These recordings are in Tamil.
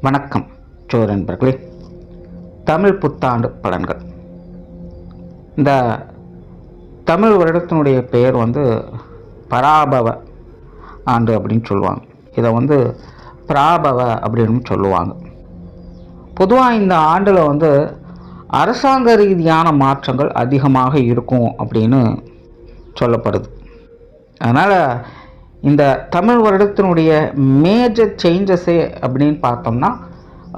வணக்கம் நண்பர்களே. தமிழ் புத்தாண்டு பலன்கள். இந்த தமிழ் வருடத்தினுடைய பெயர் பராபவ ஆண்டு அப்படின்னு சொல்லுவாங்க. இதை பிராபவ அப்படின்னு சொல்லுவாங்க. பொதுவாக இந்த ஆண்டில் அரசாங்க ரீதியான மாற்றங்கள் அதிகமாக இருக்கும் அப்படின்னு சொல்லப்படுது. அதனால் இந்த தமிழ் வருடத்தினுடைய மேஜர் சேஞ்சஸே அப்படின்னு பார்த்தோம்னா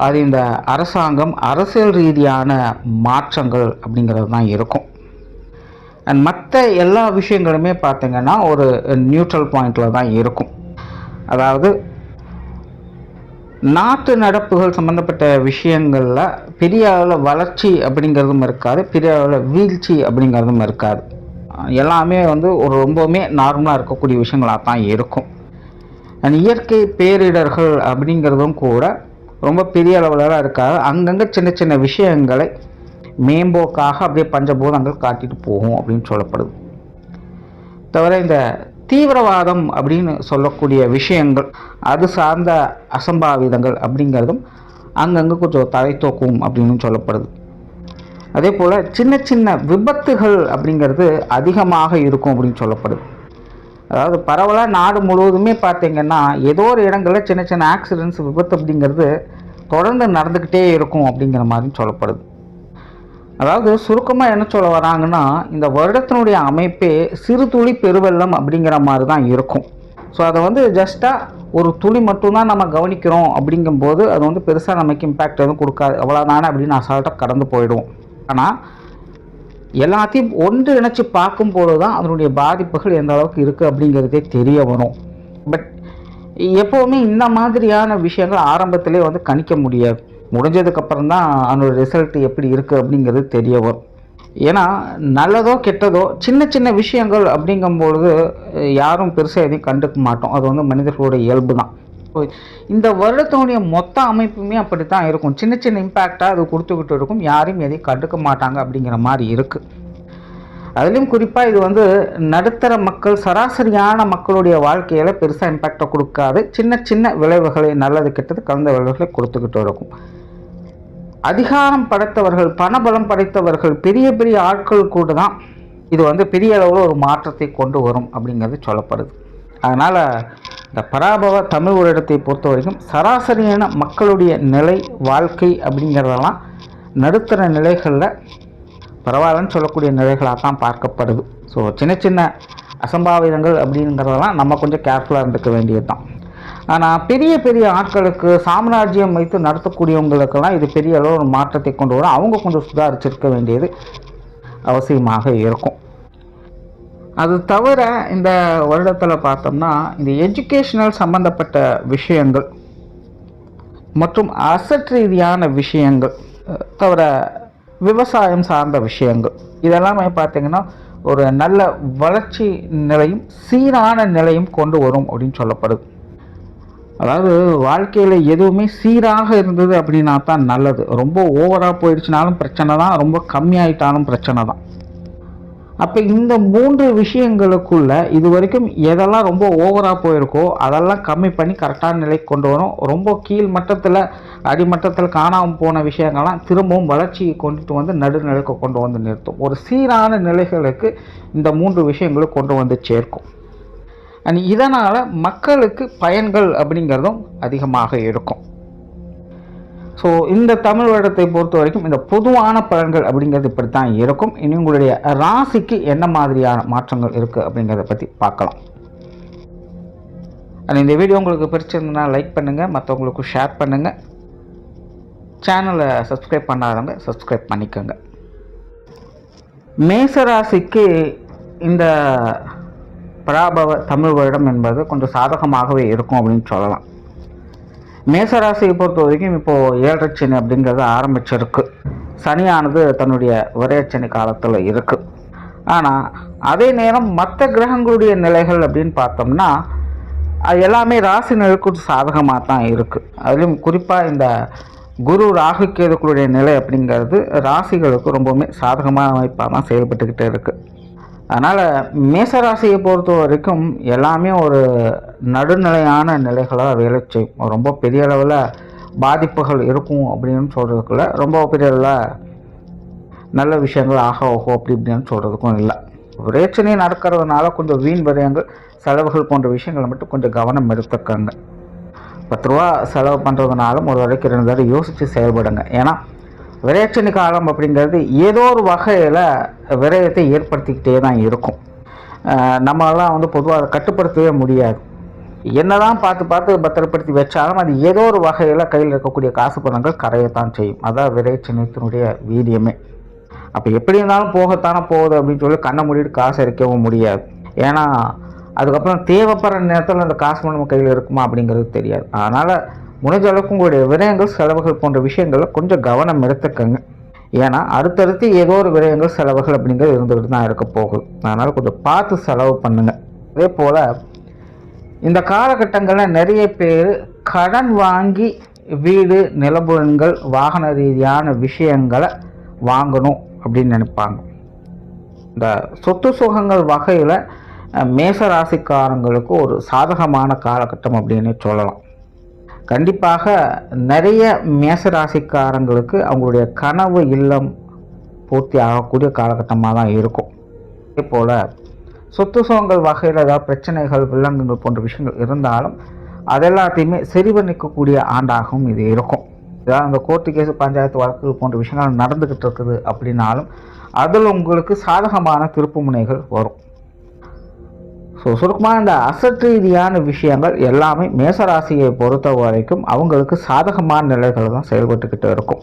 அது இந்த அரசாங்கம், அரசியல் ரீதியான மாற்றங்கள் அப்படிங்கிறது தான் இருக்கும். அண்ட் மற்ற எல்லா விஷயங்களுமே பார்த்திங்கன்னா ஒரு நியூட்ரல் பாயிண்டில் தான் இருக்கும். அதாவது நாட்டு நடப்புகள் சம்மந்தப்பட்ட விஷயங்களில் பெரிய அளவில் வளர்ச்சி அப்படிங்கிறதும் இருக்காது, பெரிய அளவில் வீழ்ச்சி அப்படிங்கிறதும் இருக்காது. எல்லாமே ஒரு ரொம்பவுமே நார்மலாக இருக்கக்கூடிய விஷயங்களாக தான் இருக்கும். அண்ட் இயற்கை பேரிடர்கள் அப்படிங்கிறதும் கூட ரொம்ப பெரிய அளவில் இருக்காது. அங்கங்கே சின்ன சின்ன விஷயங்களை மேம்போக்காக அப்படியே பஞ்சபூதங்கள் காட்டிட்டு போகும் அப்படின்னு சொல்லப்படுது. தவிர இந்த தீவிரவாதம் அப்படின்னு சொல்லக்கூடிய விஷயங்கள், அது சார்ந்த அசம்பாவிதங்கள் அப்படிங்கிறதும் அங்கங்கே கொஞ்சம் தலை தூக்கும் அப்படின்னு சொல்லப்படுது. அதே போல் சின்ன சின்ன விபத்துகள் அப்படிங்கிறது அதிகமாக இருக்கும் அப்படின்னு சொல்லப்படுது. அதாவது பரவலாக நாடு முழுவதுமே பார்த்திங்கன்னா ஏதோ ஒரு இடங்களில் சின்ன சின்ன ஆக்சிடென்ட்ஸ், விபத்து அப்படிங்கிறது தொடர்ந்து நடந்துக்கிட்டே இருக்கும் அப்படிங்கிற மாதிரி சொல்லப்படுது. அதாவது சுருக்கமாக என்ன சொல்ல வராங்கன்னா, இந்த வருடத்தினுடைய அமைப்பே சிறு துளி பெருவெள்ளம் அப்படிங்கிற மாதிரி தான் இருக்கும். ஸோ அதை ஜஸ்ட்டாக ஒரு துளி மட்டும்தான் நம்ம கவனிக்கிறோம் அப்படிங்கும்போது அது பெருசாக நமக்கு இம்பேக்ட் எதுவும் கொடுக்காது, அவ்வளோதானே அப்படின்னு அசால்ட்டாக கடந்து போயிடுவோம். ஆனால் எல்லாத்தையும் ஒன்று இணைச்சி பார்க்கும்போது தான் அதனுடைய பாதிப்புகள் எந்த அளவுக்கு இருக்குது அப்படிங்கிறதே தெரிய வரும். பட் எப்போவுமே இந்த மாதிரியான விஷயங்கள் ஆரம்பத்திலே கணிக்க முடியாது. முடிஞ்சதுக்கப்புறம் தான் அதனுடைய ரிசல்ட் எப்படி இருக்குது அப்படிங்கிறது தெரிய வரும். ஏன்னா நல்லதோ கெட்டதோ சின்ன சின்ன விஷயங்கள் அப்படிங்கும்பொழுது யாரும் பெருசாக எதையும் கண்டுக்க மாட்டோம். அது மனிதர்களுடைய இயல்பு தான். இந்த வருடத்தினுடைய மொத்த அமைப்புமே அப்படி தான் இருக்கும். சின்ன சின்ன இம்பேக்டாக அது கொடுத்துக்கிட்டு இருக்கும், யாரையும் எதையும் கண்டுக்க மாட்டாங்க அப்படிங்கிற மாதிரி இருக்குது. அதுலேயும் குறிப்பாக இது நடுத்தர மக்கள், சராசரியான மக்களுடைய வாழ்க்கையில் பெருசாக இம்பேக்டை கொடுக்காது. சின்ன சின்ன விளைவுகளை, நல்லது கெட்டது கலந்த விளைவுகளை கொடுத்துக்கிட்டு இருக்கும். அதிகாரம் படைத்தவர்கள், பணபலம் படைத்தவர்கள், பெரிய பெரிய ஆட்கள் கூட தான் இது பெரிய அளவில் ஒரு மாற்றத்தை கொண்டு வரும் அப்படிங்கிறது சொல்லப்படுது. அதனால் இந்த பராபவ தமிழ் வருடத்தை பொறுத்த வரைக்கும் சராசரியான மக்களுடைய நிலை, வாழ்க்கை அப்படிங்கிறதெல்லாம் நடுத்தர நிலைகளில் பரவாயில்லன்னு சொல்லக்கூடிய நிலைகளாக தான் பார்க்கப்படுது. ஸோ சின்ன சின்ன அசம்பாவிதங்கள் அப்படிங்கிறதெல்லாம் நம்ம கொஞ்சம் கேர்ஃபுல்லாக இருந்துக்க வேண்டியது தான். ஆனால் பெரிய பெரிய ஆட்களுக்கு, சாம்ராஜ்யம் வைத்து நடத்தக்கூடியவங்களுக்கெல்லாம் இது பெரிய அளவு ஒரு மாற்றத்தை கொண்டு வரும். அவங்க கொஞ்சம் சுதாரிச்சிருக்க வேண்டியது அவசியமாக இருக்கும். அது தவிர இந்த வருடத்தில் பார்த்தோம்னா இந்த எஜுகேஷனல் சம்மந்தப்பட்ட விஷயங்கள் மற்றும் அசட் ரீதியான விஷயங்கள், தவிர விவசாயம் சார்ந்த விஷயங்கள், இதெல்லாமே பார்த்திங்கன்னா ஒரு நல்ல வளர்ச்சி நிலையும் சீரான நிலையும் கொண்டு வரும் அப்படின்னு சொல்லப்படுது. அதாவது வாழ்க்கையில் எதுவுமே சீராக இருந்தது அப்படின்னா தான் நல்லது. ரொம்ப ஓவராக போயிடுச்சுனாலும் பிரச்சனை தான், ரொம்ப கம்மியாயிட்டாலும் பிரச்சனை தான். அப்போ இந்த 3 விஷயங்களுக்குள்ள இது வரைக்கும் எதெல்லாம் ரொம்ப ஓவராக போயிருக்கோ அதெல்லாம் கம்மி பண்ணி கரெக்டான நிலைக்கு கொண்டு வரும். ரொம்ப கீழ் மட்டத்தில், அடிமட்டத்தில் காணாமல் போன விஷயங்கள்லாம் திரும்பவும் வளர்ச்சியை கொண்டுட்டு நடுநிலைக்கு கொண்டு நிறுத்தும். ஒரு சீரான நிலைகளுக்கு இந்த 3 விஷயங்களும் கொண்டு சேர்க்கும். அண்ட் இதனால் மக்களுக்கு பயன்கள் அப்படிங்கிறதும் அதிகமாக இருக்கும். ஸோ இந்த தமிழ் வருடத்தை பொறுத்த வரைக்கும் இந்த பொதுவான பலன்கள் அப்படிங்கிறது இப்படி தான் இருக்கும். இனி உங்களுடைய ராசிக்கு என்ன மாதிரியான மாற்றங்கள் இருக்குது அப்படிங்கிறத பற்றி பார்க்கலாம். அண்ட் இந்த வீடியோ உங்களுக்கு பிடிச்சிருந்ததுன்னா லைக் பண்ணுங்கள், மற்றவங்களுக்கு ஷேர் பண்ணுங்கள். சேனலை சப்ஸ்கிரைப் பண்ணாதவங்க சப்ஸ்கிரைப் பண்ணிக்கோங்க. மேசராசிக்கு இந்த பராபவ தமிழ் வருடம் என்பது கொஞ்சம் சாதகமாகவே இருக்கும் அப்படின்னு சொல்லலாம். மேசராசியை பொறுத்த வரைக்கும் இப்போது 7 சனி அப்படிங்கிறது ஆரம்பிச்சிருக்கு. சனியானது தன்னுடைய விரையச்சனி காலத்தில் இருக்குது. ஆனால் அதே நேரம் மற்ற கிரகங்களுடைய நிலைகள் அப்படின்னு பார்த்தோம்னா அது எல்லாமே ராசி நிலைக்கு சாதகமாக தான் இருக்குது. அதுலேயும் குறிப்பாக இந்த குரு ராகு கேதுக்களுடைய நிலை அப்படிங்கிறது ராசிகளுக்கு ரொம்பவுமே சாதகமான அமைப்பாக தான் செயல்பட்டுக்கிட்டே இருக்குது. அதனால் மேசராசியை பொறுத்த வரைக்கும் எல்லாமே ஒரு நடுநிலையான நிலைகளாக வேலை செய்யும். ரொம்ப பெரிய அளவில் பாதிப்புகள் இருக்கும் அப்படின்னு சொல்கிறதுக்குள்ள ரொம்ப பெரிய நல்ல விஷயங்கள் ஆக ஓஹோ அப்படி இப்படின்னு சொல்கிறதுக்கும் இல்லை. விரயச்சனி நடக்கிறதுனால கொஞ்சம் வீண் விரயங்கள் செலவுகள் போன்ற விஷயங்களை மட்டும் கொஞ்சம் கவனம் எடுத்துக்கங்க. 10 ரூபா செலவு பண்ணுறதுனாலும் ஒரு வரைக்கும் 2 தடவை யோசித்து செயல்படுங்க. ஏன்னா விரயச்சனி காலம் அப்படிங்கிறது ஏதோ ஒரு வகையில் விரயத்தை ஏற்படுத்திக்கிட்டே தான் இருக்கும். நம்மளாம் வந்து பொதுவாக அதை கட்டுப்படுத்தவே முடியாது. என்னதான் பார்த்து பத்திரப்படுத்தி வச்சாலும் அது ஏதோ ஒரு வகையில் கையில் இருக்கக்கூடிய காசு பணங்கள் கரையத்தான் செய்யும். அதான் விரயச்சனியத்தினுடைய வீரியமே. அப்போ எப்படி இருந்தாலும் போகத்தானே போகுது அப்படின்னு சொல்லி கண்ணை மூடிட்டு காசு அரிக்கவும் முடியாது. ஏன்னா அதுக்கப்புறம் தேவைப்படுற நேரத்தில் அந்த காசு நம்ம கையில் இருக்குமா அப்படிங்கிறது தெரியாது. அதனால் முடிஞ்ச அளவுக்கு உங்களுடைய விரயங்கள் செலவுகள் போன்ற விஷயங்களில் கொஞ்சம் கவனம் எடுத்துக்கங்க. ஏன்னா அடுத்தடுத்து ஏதோ ஒரு விரயங்கள் செலவுகள் அப்படிங்கிறது இருந்துகிட்டு தான் இருக்க போகுது. அதனால் கொஞ்சம் பார்த்து செலவு பண்ணுங்கள். அதே போல் இந்த காலகட்டங்களில் நிறைய பேர் கடன் வாங்கி வீடு, நிலபுலன்கள், வாகன ரீதியான விஷயங்களை வாங்கணும் அப்படின்னு நினைப்பாங்க. இந்த சொத்து சுகங்கள் வகையில் மேசராசிக்காரங்களுக்கு ஒரு சாதகமான காலகட்டம் அப்படின்னு சொல்லலாம். கண்டிப்பாக நிறைய மேசராசிக்காரங்களுக்கு அவங்களுடைய கனவு இல்லம் பூர்த்தி ஆகக்கூடிய காலகட்டமாக தான் இருக்கும். அதே போல் சொத்து சுகங்கள் வகையில் ஏதாவது பிரச்சனைகள், வில்லங்கங்கள் போன்ற விஷயங்கள் இருந்தாலும் அதெல்லாத்தையுமே சரி பண்ணிக்கக்கூடிய ஆண்டாகவும் இது இருக்கும். இதான் அந்த கோர்ட்டு கேஸு, பஞ்சாயத்து வழக்குகள் போன்ற விஷயங்கள் நடந்துக்கிட்டு இருக்குது அப்படின்னாலும் அதில் உங்களுக்கு சாதகமான திருப்பு முனைகள் வரும். ஸோ சுருக்கமாக இந்த அசட் ரீதியான விஷயங்கள் எல்லாமே மேசராசியை பொறுத்த வரைக்கும் அவங்களுக்கு சாதகமான நிலைகள் தான் செயல்பட்டுக்கிட்டு இருக்கும்.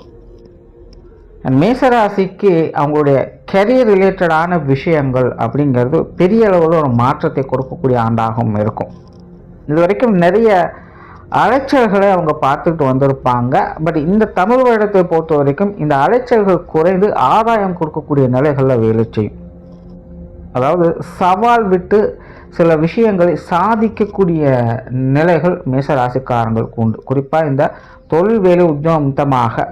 மேசராசிக்கு அவங்களுடைய கெரியர் ரிலேட்டடான விஷயங்கள் அப்படிங்கிறது பெரிய அளவில் ஒரு மாற்றத்தை கொடுக்கக்கூடிய ஆண்டாகவும் இருக்கும். இது வரைக்கும் நிறைய அலைச்சல்களை அவங்க பார்த்துக்கிட்டு வந்திருப்பாங்க. பட் இந்த தமிழ் வருடத்தை பொறுத்த வரைக்கும் இந்த அலைச்சல்கள் குறைந்து ஆதாயம் கொடுக்கக்கூடிய நிலைகளில் வேலை செய்யும். அதாவது சவால் விட்டு சில விஷயங்களை சாதிக்கக்கூடிய நிலைகள் மேசராசிக்காரங்களுக்கு உண்டு. குறிப்பாக இந்த தொழில் வேலை உத்தியோகமாக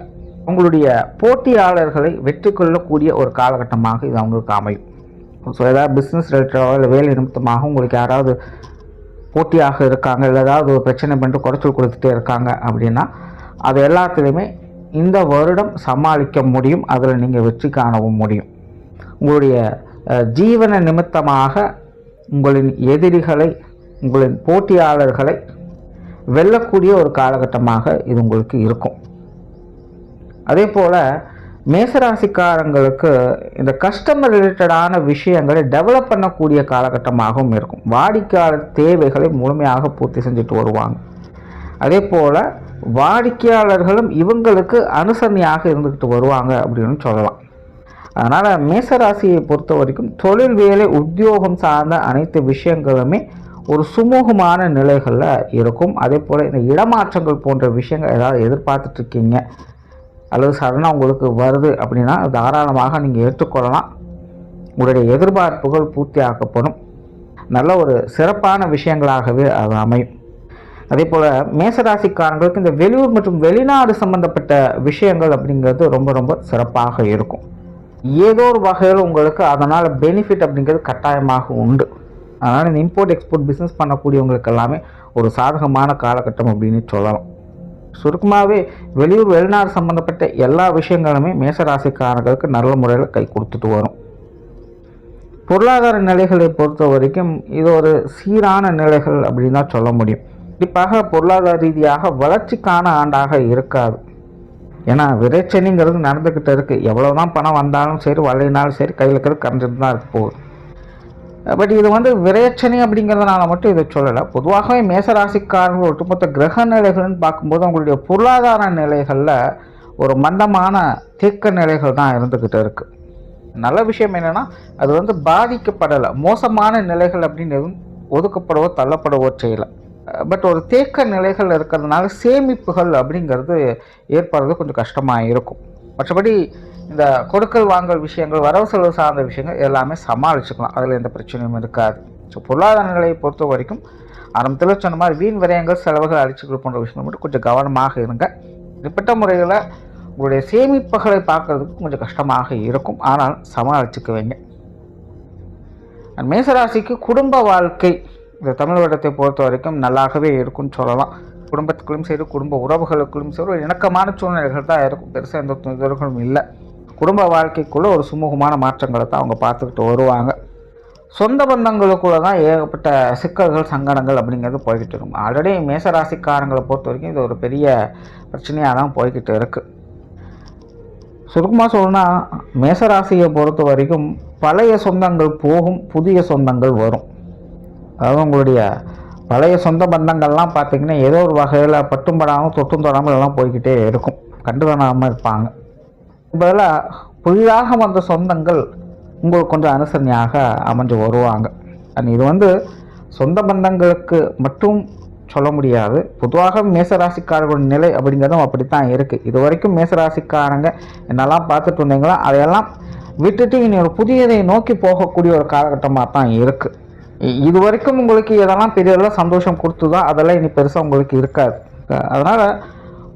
உங்களுடைய போட்டியாளர்களை வெற்றி கொள்ளக்கூடிய ஒரு காலகட்டமாக இது அவங்களுக்கு அமையும். ஸோ ஏதாவது பிஸ்னஸ் ரிலேட்டடாக இல்லை வேலை நிமித்தமாக உங்களுக்கு யாராவது போட்டியாக இருக்காங்க, இல்லை ஏதாவது ஒரு பிரச்சனை பண்ணிட்டு குறைச்சல் கொடுத்துட்டே இருக்காங்க அப்படின்னா அது எல்லாத்துலேயுமே இந்த வருடம் சமாளிக்க முடியும். அதில் நீங்கள் வெற்றி காணவும் முடியும். உங்களுடைய ஜீவன நிமித்தமாக உங்களின் எதிரிகளை, உங்களின் போட்டியாளர்களை வெல்லக்கூடிய ஒரு காலகட்டமாக இது உங்களுக்கு இருக்கும். அதே போல் மேசராசிக்காரங்களுக்கு இந்த கஸ்டமர் ரிலேட்டடான விஷயங்களை டெவலப் பண்ணக்கூடிய காலகட்டமாகவும் இருக்கும். வாடிக்கையாளர் தேவைகளை முழுமையாக பூர்த்தி செஞ்சுட்டு வருவாங்க. அதே போல் வாடிக்கையாளர்களும் இவங்களுக்கு அனுசரணையாக இருந்துக்கிட்டு வருவாங்க அப்படின்னு சொல்லலாம். அதனால் மேசராசியை பொறுத்த வரைக்கும் தொழில், வேலை, உத்தியோகம் சார்ந்த அனைத்து விஷயங்களுமே ஒரு சுமூகமான நிலைகளில் இருக்கும். அதே போல் இந்த இடமாற்றங்கள் போன்ற விஷயங்கள் ஏதாவது எதிர்பார்த்துட்ருக்கீங்க அல்லது சடனாக உங்களுக்கு வருது அப்படின்னா தாராளமாக நீங்கள் ஏற்றுக்கொள்ளலாம். உங்களுடைய எதிர்பார்ப்புகள் பூர்த்தி ஆக்கப்படும். நல்ல ஒரு சிறப்பான விஷயங்களாகவே அது அமையும். அதே போல் மேசராசிக்காரங்களுக்கு இந்த வெளியூர் மற்றும் வெளிநாடு சம்பந்தப்பட்ட விஷயங்கள் அப்படிங்கிறது ரொம்ப ரொம்ப சிறப்பாக இருக்கும். ஏதோ ஒரு வகையில் உங்களுக்கு அதனால் பெனிஃபிட் அப்படிங்கிறது கட்டாயமாக உண்டு. அதனால் இந்த இம்போர்ட் எக்ஸ்போர்ட் பிஸ்னஸ் பண்ணக்கூடியவங்களுக்கு எல்லாமே ஒரு சாதகமான காலகட்டம் அப்படின்னு சொல்லலாம். சுருக்கமாகவே வெளியூர் வெளிநாடு சம்மந்தப்பட்ட எல்லா விஷயங்களுமே மேசராசிக்காரர்களுக்கு நல்ல முறையில் கை கொடுத்துட்டு வரும். பொருளாதார நிலைகளை பொறுத்த வரைக்கும் இது ஒரு சீரான நிலைகள் அப்படின்னு தான் சொல்ல முடியும். குறிப்பாக பொருளாதார ரீதியாக வளர்ச்சிக்கான ஆண்டாக இருக்காது. ஏன்னா விரைச்சனிங்கிறது நடந்துக்கிட்டு இருக்குது. எவ்வளோதான் பணம் வந்தாலும் சரி, வரலைனாலும் சரி, கையில் இருக்கிறது கரைஞ்சிட்டு தான் இருக்க போகுது. பட் இது விரைச்சனி அப்படிங்கிறதுனால மட்டும் இதை சொல்லலை. பொதுவாகவே மேசராசிக்காரர்கள் ஒட்டுமொத்த கிரக நிலைகள்னு பார்க்கும்போது அவங்களுடைய பொருளாதார நிலைகளில் ஒரு மந்தமான தேக்க நிலைகள் தான் இருந்துக்கிட்டு இருக்குது. நல்ல விஷயம் என்னென்னா அது பாதிக்கப்படலை. மோசமான நிலைகள் அப்படின்னு எதுவும் ஒதுக்கப்படவோ தள்ளப்படவோ செய்யலை. பட் ஒரு தேக்க நிலைகள் இருக்கிறதுனால சேமிப்புகள் அப்படிங்கிறது ஏற்படுறது கொஞ்சம் கஷ்டமாக இருக்கும். மற்றபடி இந்த கொடுக்கல் வாங்கல் விஷயங்கள், வரவு செலவு சார்ந்த விஷயங்கள் எல்லாமே சமாளிச்சுக்கலாம். அதில் எந்த பிரச்சனையும் இருக்காது. ஸோ பொருளாதார நிலையை பொறுத்த வரைக்கும் ஆரம்பத்தில் சொன்ன மாதிரி வீண் விரயங்கள், செலவுகள், அழிச்சுக்கள் போன்ற விஷயங்கள் மட்டும் கொஞ்சம் கவனமாக இருங்க. இப்பட்ட முறையில் உங்களுடைய சேமிப்புகளை பார்க்குறதுக்கு கொஞ்சம் கஷ்டமாக இருக்கும். ஆனால் சமாளிச்சுக்குவீங்க. மேசராசிக்கு குடும்ப வாழ்க்கை இந்த தமிழ் வருடத்தை பொறுத்த வரைக்கும் நல்லாகவே இருக்குன்னு சொல்லலாம். குடும்பத்துக்குள்ளும் சரி, குடும்ப உறவுகளுக்குள்ளும் சரி ஒரு இணக்கமான சூழ்நிலைகள் தான் இருக்கும். பெருசாக எந்த தொந்தரவுகளும் இல்லை. குடும்ப வாழ்க்கைக்குள்ளே ஒரு சுமூகமான மாற்றங்களை தான் அவங்க பார்த்துக்கிட்டு வருவாங்க. சொந்த பந்தங்களுக்குள்ளே தான் ஏகப்பட்ட சிக்கல்கள், சங்கடங்கள் அப்படிங்கிறது போய்கிட்டு இருக்கும். ஆல்ரெடி மேசராசிக்காரங்களை பொறுத்த வரைக்கும் இது ஒரு பெரிய பிரச்சனையாக தான் போய்கிட்டு இருக்குது. சுருக்கமாக சொல்லணும்னா, மேசராசியை பொறுத்த வரைக்கும் பழைய சொந்தங்கள் போகும், புதிய சொந்தங்கள் வரும். அதாவது உங்களுடைய பழைய சொந்த பந்தங்கள்லாம் பார்த்திங்கன்னா ஏதோ ஒரு வகையில் பட்டும் படாமல் தொட்டும் தொடாமல் எல்லாம் போய்கிட்டே இருக்கும், கண்டு காணாமல் இருப்பாங்க. பதிலாக புதிதாக வந்த சொந்தங்கள் உங்களுக்கு கொஞ்சம் அனுசரணையாக அமைஞ்சு வருவாங்க. இது சொந்த பந்தங்களுக்கு மட்டும் சொல்ல முடியாது, பொதுவாக மேசராசிக்காரர்களுடைய நிலை அப்படிங்கிறதும் அப்படித்தான் இருக்குது. இது வரைக்கும் மேசராசிக்காரங்க என்னெல்லாம் பார்த்துட்டு இருந்தீங்களோ அதையெல்லாம் விட்டுட்டு இனி ஒரு புதியதை நோக்கி போகக்கூடிய ஒரு காலகட்டமாக தான் இருக்குது. இது வரைக்கும் உங்களுக்கு எதெல்லாம் பெரிய சந்தோஷம் கொடுத்துதோ அதெல்லாம் இனி பெருசாக உங்களுக்கு இருக்காது. அதனால்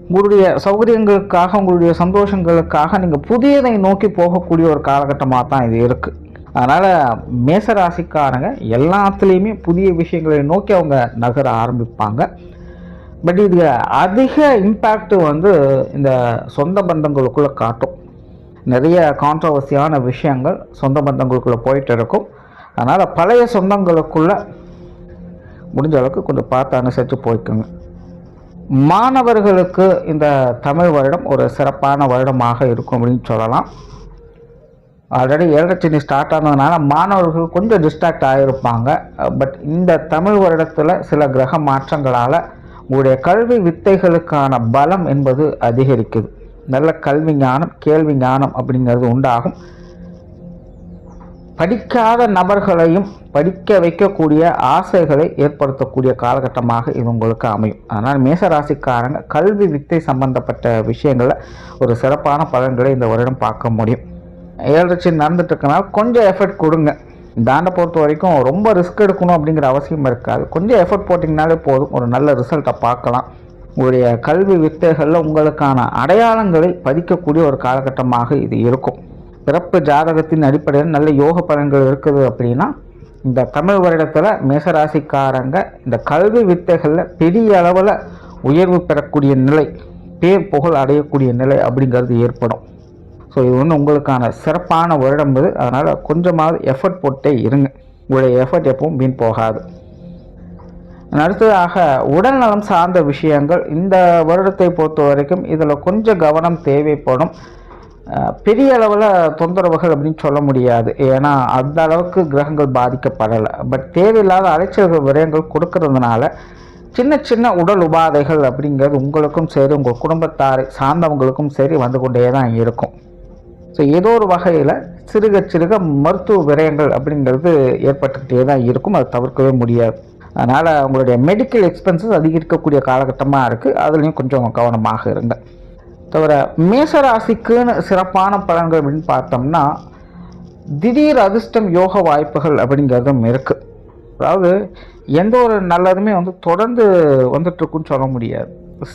உங்களுடைய சௌகரியங்களுக்காக, உங்களுடைய சந்தோஷங்களுக்காக நீங்கள் புதியதை நோக்கி போகக்கூடிய ஒரு காலகட்டமாக தான் இது இருக்குது. அதனால் மேசராசிக்காரங்க எல்லாத்துலேயுமே புதிய விஷயங்களை நோக்கி அவங்க நகர ஆரம்பிப்பாங்க. பட் இது அதிக இம்பேக்ட் இந்த சொந்த பந்தங்களுக்குள்ளே காட்டும். நிறைய கான்ட்ரவர்சியான விஷயங்கள் சொந்த பந்தங்களுக்குள்ளே போயிட்டு இருக்கும். அதனால் பழைய சொந்தங்களுக்குள்ளே முடிஞ்ச அளவுக்கு கொஞ்சம் பார்த்து அனுசரித்து போய்க்குங்க. மாணவர்களுக்கு இந்த தமிழ் வருடம் ஒரு சிறப்பான வருடமாக இருக்கும் அப்படின்னு சொல்லலாம். ஆல்ரெடி 7 சனி ஸ்டார்ட் ஆனதுனால மாணவர்கள் கொஞ்சம் டிஸ்ட்ராக்ட் ஆகிருப்பாங்க. பட் இந்த தமிழ் வருடத்தில் சில கிரக மாற்றங்களால் உங்களுடைய கல்வி வித்தைகளுக்கான பலம் என்பது அதிகரிக்குது. நல்ல கல்வி ஞானம், கேள்வி ஞானம் அப்படிங்கிறது உண்டாகும். படிக்காத நபர்களையும் படிக்க வைக்கக்கூடிய ஆசைகளை ஏற்படுத்தக்கூடிய காலகட்டமாக இது உங்களுக்கு அமையும். அதனால் மேசராசிக்காரங்க கல்வி வித்தை சம்பந்தப்பட்ட விஷயங்களில் ஒரு சிறப்பான பலன்களை இந்த வருடம் பார்க்க முடியும். 7 சனி நடந்துட்டு இருக்கனால கொஞ்சம் எஃபர்ட் கொடுங்க. இந்த ஆண்டை பொறுத்த வரைக்கும் ரொம்ப ரிஸ்க் எடுக்கணும் அப்படிங்கிற அவசியம் இருக்காது. கொஞ்சம் எஃபர்ட் போட்டிங்கனாலே போதும், ஒரு நல்ல ரிசல்ட்டை பார்க்கலாம். உங்களுடைய கல்வி வித்தைகளில் உங்களுக்கான அடையாளங்களை பதிக்கக்கூடிய ஒரு காலகட்டமாக இது இருக்கும். பிறப்பு ஜாதகத்தின் அடிப்படையில் நல்ல யோக பலன்கள் இருக்குது அப்படின்னா இந்த தமிழ் வருடத்தில் மேசராசிக்காரங்க இந்த கல்வி வித்தைகளில் பெரிய அளவில் உயர்வு பெறக்கூடிய நிலை, பேர் புகழ் அடையக்கூடிய நிலை அப்படிங்கிறது ஏற்படும். ஸோ இது உங்களுக்கான சிறப்பான வருடம் இது. அதனால் கொஞ்சமாவது எஃபர்ட் போட்டே இருங்க. உங்களுடைய எஃபர்ட் எப்பவும் வீண் போகாது. அடுத்ததாக உடல் நலம் சார்ந்த விஷயங்கள் இந்த வருடத்தை பொறுத்த வரைக்கும் இதில் கொஞ்சம் கவனம் தேவைப்படும். பெரிய அளவில் தொந்தரவுகள் அப்படின்னு சொல்ல முடியாது, ஏன்னா அந்த அளவுக்கு கிரகங்கள் பாதிக்கப்படலை. பட் தேவையில்லாத அலைச்சல்கள் விரயங்கள் கொடுக்கறதுனால சின்ன சின்ன உடல் உபாதைகள் அப்படிங்கிறது உங்களுக்கும் சரி, உங்கள் குடும்பத்தாரை சார்ந்தவங்களுக்கும் சரி வந்து கொண்டே தான் இருக்கும். ஸோ ஏதோ ஒரு வகையில் சிறுக சிறுக மருத்துவ விரயங்கள் அப்படிங்கிறது ஏற்பட்டுக்கிட்டே தான் இருக்கும், அதை தவிர்க்கவே முடியாது. அதனால் உங்களுடைய மெடிக்கல் எக்ஸ்பென்சஸ் அதிகரிக்கக்கூடிய காலகட்டமாக இருக்குது, அதுலேயும் கொஞ்சம் கவனமாக இருங்க. தவிர மேசராசிக்குன்னு சிறப்பான பலன்கள் அப்படின்னு பார்த்தோம்னா திடீர் அதிர்ஷ்டம், யோக வாய்ப்புகள் அப்படிங்கிறதும் இருக்குது. அதாவது எந்த ஒரு நல்லதுமே தொடர்ந்து வந்துட்டுருக்குன்னு சொல்ல முடியாது.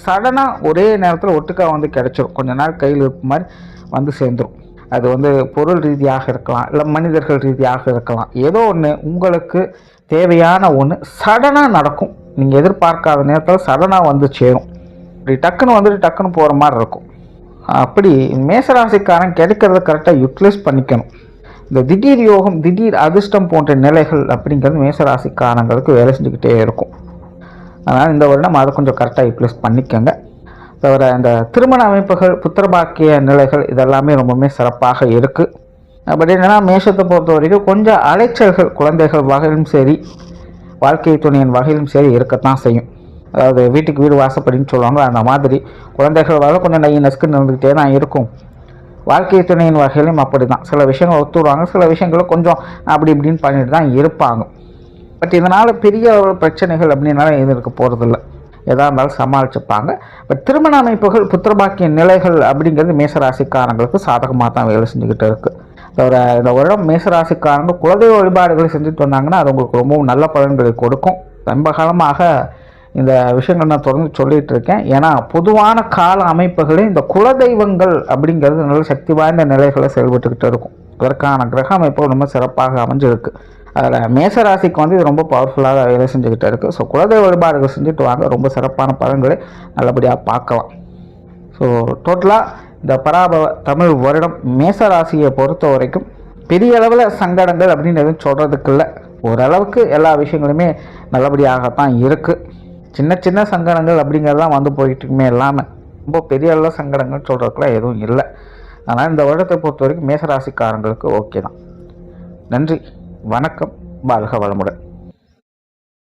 சடனாக ஒரே நேரத்தில் ஒட்டுக்கா கிடச்சிரும், கொஞ்ச நாள் கையில் இருக்க மாதிரி சேர்ந்துடும். அது பொருள் ரீதியாக இருக்கலாம், இல்லை மனிதர்கள் ரீதியாக இருக்கலாம். ஏதோ ஒன்று உங்களுக்கு தேவையான ஒன்று சடனாக நடக்கும், நீங்கள் எதிர்பார்க்காத நேரத்தில் சடனாக சேரும். இப்படி டக்குன்னு டக்குன்னு போகிற மாதிரி இருக்கும். அப்படி மேசராசிக்காரன் கிடைக்கிறத கரெக்டாக யூட்டிலைஸ் பண்ணிக்கணும். இந்த திடீர் யோகம், திடீர் அதிர்ஷ்டம் போன்ற நிலைகள் அப்படிங்கிறது மேசராசிக்காரங்களுக்கு வேலை செஞ்சுக்கிட்டே இருக்கும். அதனால் இந்த வருடம் அதை கொஞ்சம் கரெக்டாக யூட்டிலைஸ் பண்ணிக்கோங்க. தவிர இந்த திருமண அமைப்புகள், புத்திரபாக்கிய நிலைகள் இதெல்லாமே ரொம்பவுமே சிறப்பாக இருக்குது. பட் என்னென்னா மேஷத்தை பொறுத்த வரைக்கும் கொஞ்சம் அலைச்சல்கள் குழந்தைகள் வகையிலும் சரி, வாழ்க்கை துணையின் வகையிலும் சரி இருக்கத்தான் செய்யும். அதாவது வீட்டுக்கு வீடு வாசப்படின்னு சொல்லுவாங்க, அந்த மாதிரி குழந்தைகள் வகை கொஞ்சம் நெஸ்க்கு நடந்துக்கிட்டே தான் இருக்கும். வாழ்க்கை துணையின் வகையிலும் அப்படி தான், சில விஷயங்கள் ஒத்துருவாங்க, சில விஷயங்களும் கொஞ்சம் அப்படி இப்படின்னு பண்ணிட்டு தான் இருப்பாங்க. பட் இதனால் பெரிய பிரச்சனைகள் அப்படின்னால எதுவும் இருக்க போகிறதில்ல, எதாக இருந்தாலும் சமாளிச்சுப்பாங்க. பட் திருமண அமைப்புகள், புத்திரபாக்கிய நிலைகள் அப்படிங்கிறது மேசராசிக்காரங்களுக்கு சாதகமாக தான் வேலை செஞ்சுக்கிட்டு இருக்குது. தவிர இந்த வருடம் மேசராசிக்காரங்க குலதெய்வ வழிபாடுகளை செஞ்சுட்டு வந்தாங்கன்னா அது உங்களுக்கு ரொம்பவும் நல்ல பலன்களை கொடுக்கும். ரொம்ப காலமாக இந்த விஷயங்கள் நான் தொடர்ந்து சொல்லிகிட்டு இருக்கேன். ஏன்னா பொதுவான கால அமைப்புகளில் இந்த குலதெய்வங்கள் அப்படிங்கிறது நல்ல சக்தி வாய்ந்த நிலைகளை செயல்பட்டுக்கிட்டு இருக்கும். அதற்கான கிரக அமைப்பு ரொம்ப சிறப்பாக அமைஞ்சிருக்கு. அதில் மேசராசிக்கு வந்து இது ரொம்ப பவர்ஃபுல்லாக வேலை செஞ்சுக்கிட்டு இருக்குது. ஸோ குலதெய்வ வழிபாடுகள் செஞ்சுட்டு வாங்க, ரொம்ப சிறப்பான பலன்களை நல்லபடியாக பார்க்கலாம். ஸோ டோட்டலாக இந்த பராபவ தமிழ் வருடம் மேசராசியை பொறுத்த வரைக்கும் பெரிய அளவில் சங்கடங்கள் அப்படின்னு எதுவும் சொல்கிறதுக்கு இல்லை. ஓரளவுக்கு எல்லா விஷயங்களுமே நல்லபடியாகத்தான் இருக்குது. சின்ன சின்ன சங்கடங்கள் அப்படிங்கிறதான் வந்து போயிட்டுமே இல்லாமல் ரொம்ப பெரிய அளவில் சங்கடங்கள் சொல்கிறதுக்குலாம் எதுவும் இல்லை. அதனால் இந்த வருடத்தை பொறுத்த வரைக்கும் மேசராசிக்காரங்களுக்கு ஓகே தான். நன்றி, வணக்கம், வாழ்க வளமுடன்.